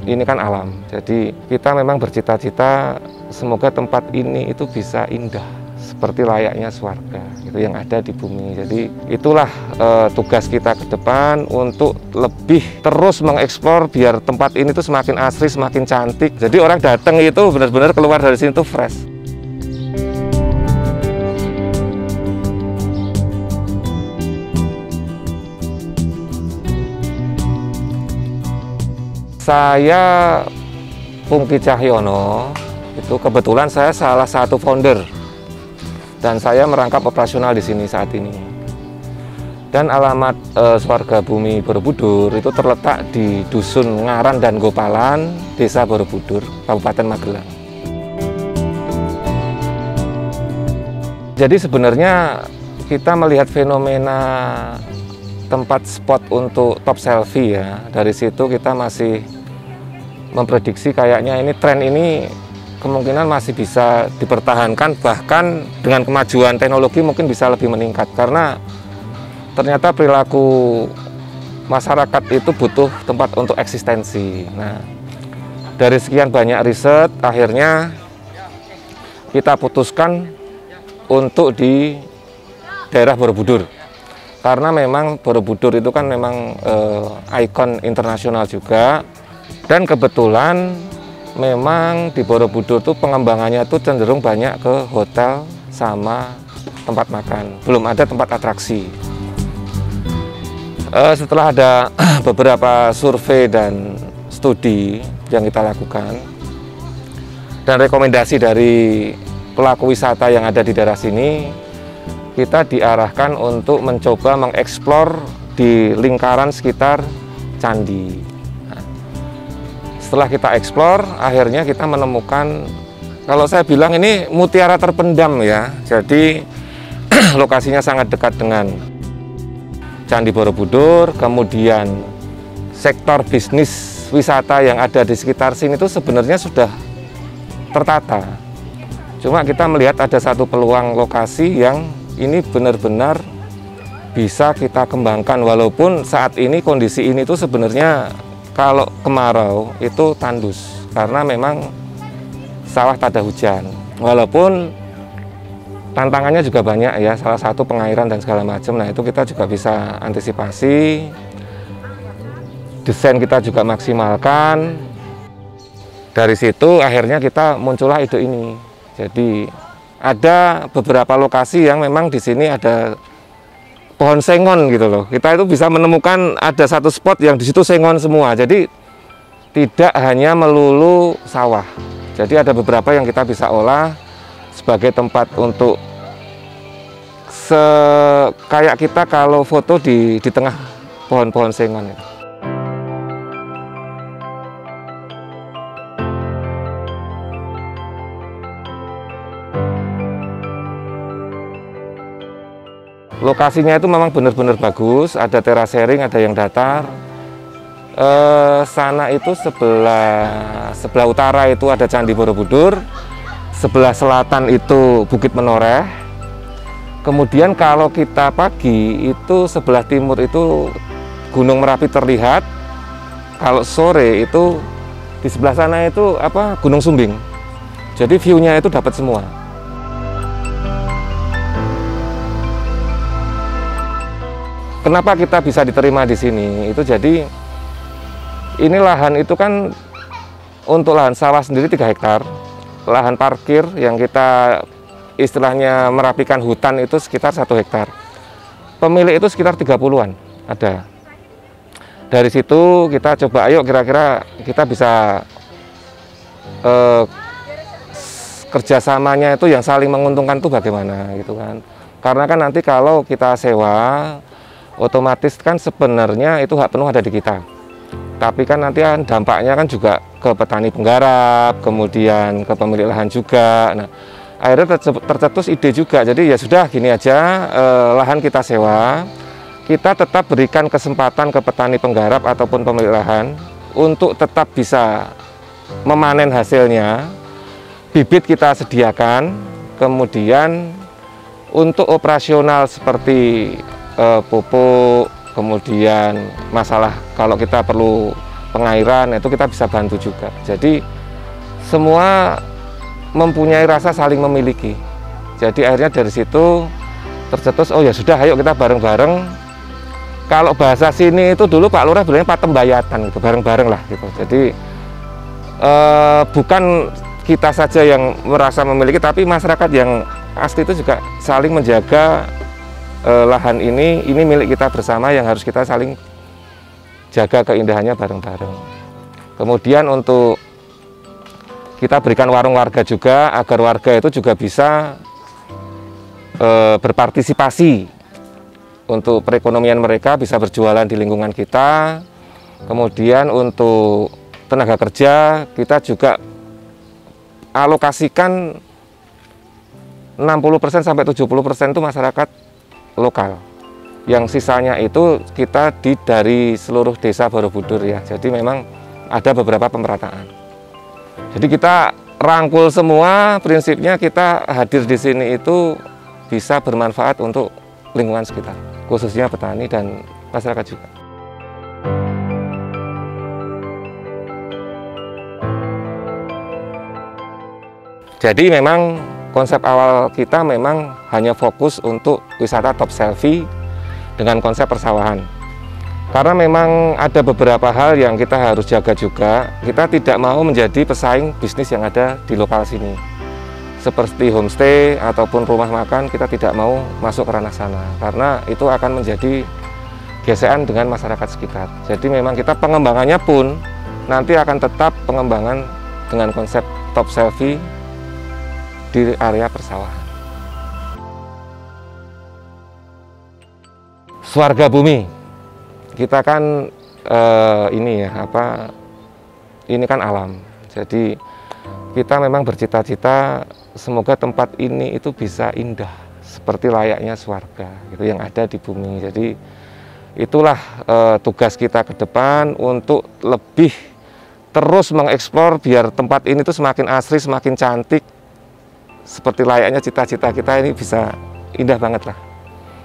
ini kan alam. Jadi kita memang bercita-cita semoga tempat ini itu bisa indah seperti layaknya surga gitu yang ada di bumi. Jadi itulah tugas kita ke depan untuk lebih terus mengeksplor biar tempat ini tuh semakin asri, semakin cantik. Jadi orang datang itu benar-benar keluar dari sini tuh fresh. Saya Pungki Cahyono, itu kebetulan saya salah satu founder dan saya merangkap operasional di sini saat ini. Dan alamat Swarga Bumi Borobudur itu terletak di Dusun Ngaran dan Gopalan, Desa Borobudur, Kabupaten Magelang. Jadi sebenarnya kita melihat fenomena tempat spot untuk top selfie ya. Dari situ kita masih memprediksi kayaknya ini tren ini kemungkinan masih bisa dipertahankan, bahkan dengan kemajuan teknologi mungkin bisa lebih meningkat karena ternyata perilaku masyarakat itu butuh tempat untuk eksistensi. Nah, dari sekian banyak riset akhirnya kita putuskan untuk di daerah Borobudur. Karena memang Borobudur itu kan memang ikon internasional juga, dan kebetulan memang di Borobudur tuh pengembangannya tuh cenderung banyak ke hotel sama tempat makan, belum ada tempat atraksi. Setelah ada beberapa survei dan studi yang kita lakukan dan rekomendasi dari pelaku wisata yang ada di daerah sini, kita diarahkan untuk mencoba mengeksplor di lingkaran sekitar candi. Nah, setelah kita eksplor, akhirnya kita menemukan, kalau saya bilang ini mutiara terpendam ya. Jadi lokasinya sangat dekat dengan Candi Borobudur, kemudian sektor bisnis wisata yang ada di sekitar sini itu sebenarnya sudah tertata. Cuma kita melihat ada satu peluang lokasi yang ini benar-benar bisa kita kembangkan, walaupun saat ini kondisi ini tuh sebenarnya kalau kemarau itu tandus karena memang sawah tak ada hujan. Walaupun tantangannya juga banyak ya, salah satu pengairan dan segala macam. Nah, itu kita juga bisa antisipasi. Desain kita juga maksimalkan. Dari situ akhirnya kita muncullah ide ini. Jadi ada beberapa lokasi yang memang di sini ada pohon sengon gitu loh. Kita itu bisa menemukan ada satu spot yang di situ sengon semua. Jadi tidak hanya melulu sawah. Jadi ada beberapa yang kita bisa olah sebagai tempat untuk kayak kita kalau foto di tengah pohon-pohon sengon itu. Lokasinya itu memang benar-benar bagus, ada terasering, ada yang datar. Sana itu sebelah utara itu ada Candi Borobudur, sebelah selatan itu Bukit Menoreh. Kemudian kalau kita pagi itu sebelah timur itu Gunung Merapi terlihat. Kalau sore itu di sebelah sana itu Gunung Sumbing. Jadi view-nya itu dapat semua. Kenapa kita bisa diterima di sini? Itu jadi ini lahan itu kan untuk lahan sawah sendiri 3 hektar. Lahan parkir yang kita istilahnya merapikan hutan itu sekitar 1 hektar. Pemilik itu sekitar 30-an ada. Dari situ kita coba, ayo kira-kira kita bisa kerjasamanya itu yang saling menguntungkan tuh bagaimana gitu kan. Karena kan nanti kalau kita sewa, otomatis kan sebenarnya itu hak penuh ada di kita. Tapi kan nanti kan dampaknya kan juga ke petani penggarap, kemudian ke pemilik lahan juga. Nah, akhirnya tercetus ide juga. Jadi ya sudah gini aja, lahan kita sewa, kita tetap berikan kesempatan ke petani penggarap ataupun pemilik lahan untuk tetap bisa memanen hasilnya. Bibit kita sediakan, kemudian untuk operasional seperti pupuk, kemudian masalah kalau kita perlu pengairan, itu kita bisa bantu juga. Jadi semua mempunyai rasa saling memiliki. Jadi akhirnya dari situ tercetus, oh ya sudah, ayo kita bareng-bareng. Kalau bahasa sini itu dulu Pak Lurah bilangnya patembayatan gitu, bareng-bareng lah gitu. Jadi bukan kita saja yang merasa memiliki, tapi masyarakat yang asli itu juga saling menjaga lahan ini milik kita bersama yang harus kita saling jaga keindahannya bareng-bareng. Kemudian untuk kita berikan warung warga juga, agar warga itu juga bisa berpartisipasi untuk perekonomian mereka, bisa berjualan di lingkungan kita. Kemudian untuk tenaga kerja kita juga alokasikan 60% sampai 70% itu masyarakat lokal. Yang sisanya itu kita dari seluruh desa Borobudur ya. Jadi memang ada beberapa pemerataan. Jadi kita rangkul semua, prinsipnya kita hadir di sini itu bisa bermanfaat untuk lingkungan sekitar, khususnya petani dan masyarakat juga. Jadi memang konsep awal kita memang hanya fokus untuk wisata top selfie dengan konsep persawahan. Karena memang ada beberapa hal yang kita harus jaga juga. Kita tidak mau menjadi pesaing bisnis yang ada di lokal sini. Seperti homestay ataupun rumah makan, kita tidak mau masuk ke ranah sana. Karena itu akan menjadi gesekan dengan masyarakat sekitar. Jadi memang kita pengembangannya pun nanti akan tetap pengembangan dengan konsep top selfie di area persawahan. Swarga bumi. Kita kan ini kan alam. Jadi kita memang bercita-cita semoga tempat ini itu bisa indah seperti layaknya swarga gitu yang ada di bumi. Jadi itulah tugas kita ke depan untuk lebih terus mengeksplor biar tempat ini tuh semakin asri, semakin cantik seperti layaknya cita-cita kita ini bisa indah banget lah.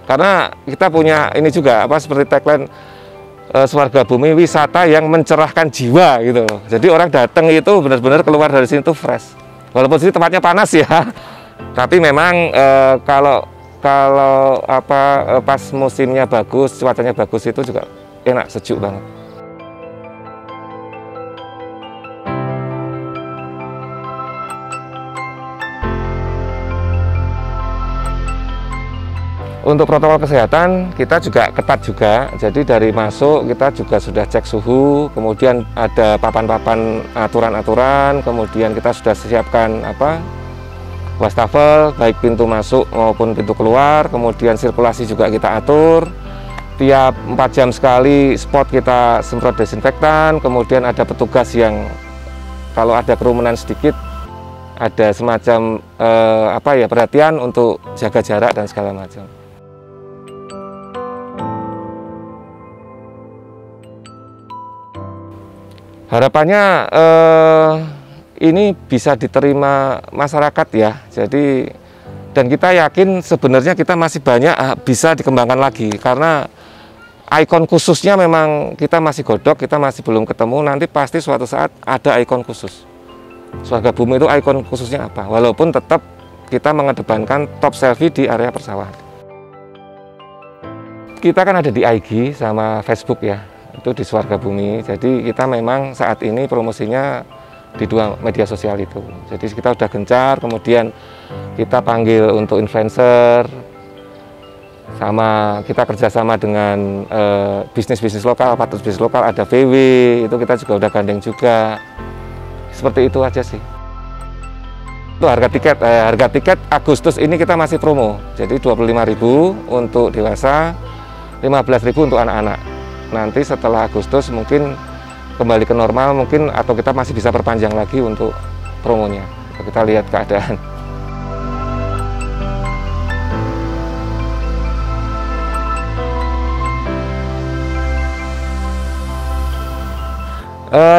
Karena kita punya ini juga seperti tagline Swarga Bumi, wisata yang mencerahkan jiwa gitu loh. Jadi orang datang itu benar-benar keluar dari sini tuh fresh. Walaupun sini tempatnya panas ya, tapi memang kalau pas musimnya bagus, cuacanya bagus itu juga enak, sejuk banget. Untuk protokol kesehatan kita juga ketat juga, jadi dari masuk kita juga sudah cek suhu, kemudian ada papan-papan aturan-aturan, kemudian kita sudah siapkan wastafel baik pintu masuk maupun pintu keluar, kemudian sirkulasi juga kita atur, tiap 4 jam sekali spot kita semprot desinfektan, kemudian ada petugas yang kalau ada kerumunan sedikit ada semacam perhatian untuk jaga jarak dan segala macam. Harapannya ini bisa diterima masyarakat ya. Jadi dan kita yakin sebenarnya kita masih banyak bisa dikembangkan lagi karena ikon khususnya memang kita masih godok, kita masih belum ketemu. Nanti pasti suatu saat ada ikon khusus. Swarga Bumi itu ikon khususnya apa? Walaupun tetap kita mengedepankan top selfie di area persawahan. Kita kan ada di IG sama Facebook ya. Itu di Swarga Bumi. Jadi kita memang saat ini promosinya di 2 media sosial itu. Jadi kita udah gencar, kemudian kita panggil untuk influencer, sama kita kerjasama dengan bisnis-bisnis lokal, partner bisnis lokal, ada VW, itu kita juga udah gandeng juga. Seperti itu aja sih. Itu harga tiket Agustus ini kita masih promo. Jadi 25.000 untuk dewasa, 15.000 untuk anak-anak. Nanti setelah Agustus mungkin kembali ke normal mungkin, atau kita masih bisa perpanjang lagi untuk promonya. Kita lihat keadaan.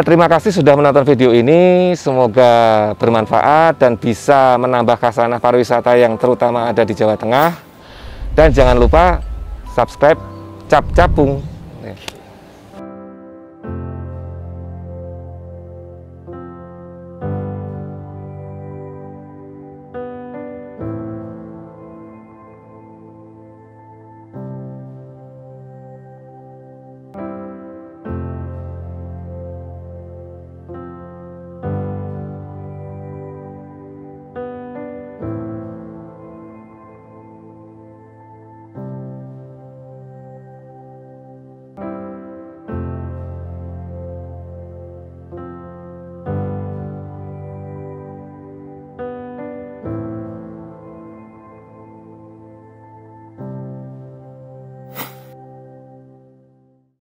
Terima kasih sudah menonton video ini, semoga bermanfaat dan bisa menambah khasanah pariwisata yang terutama ada di Jawa Tengah. Dan jangan lupa subscribe Cap Capung.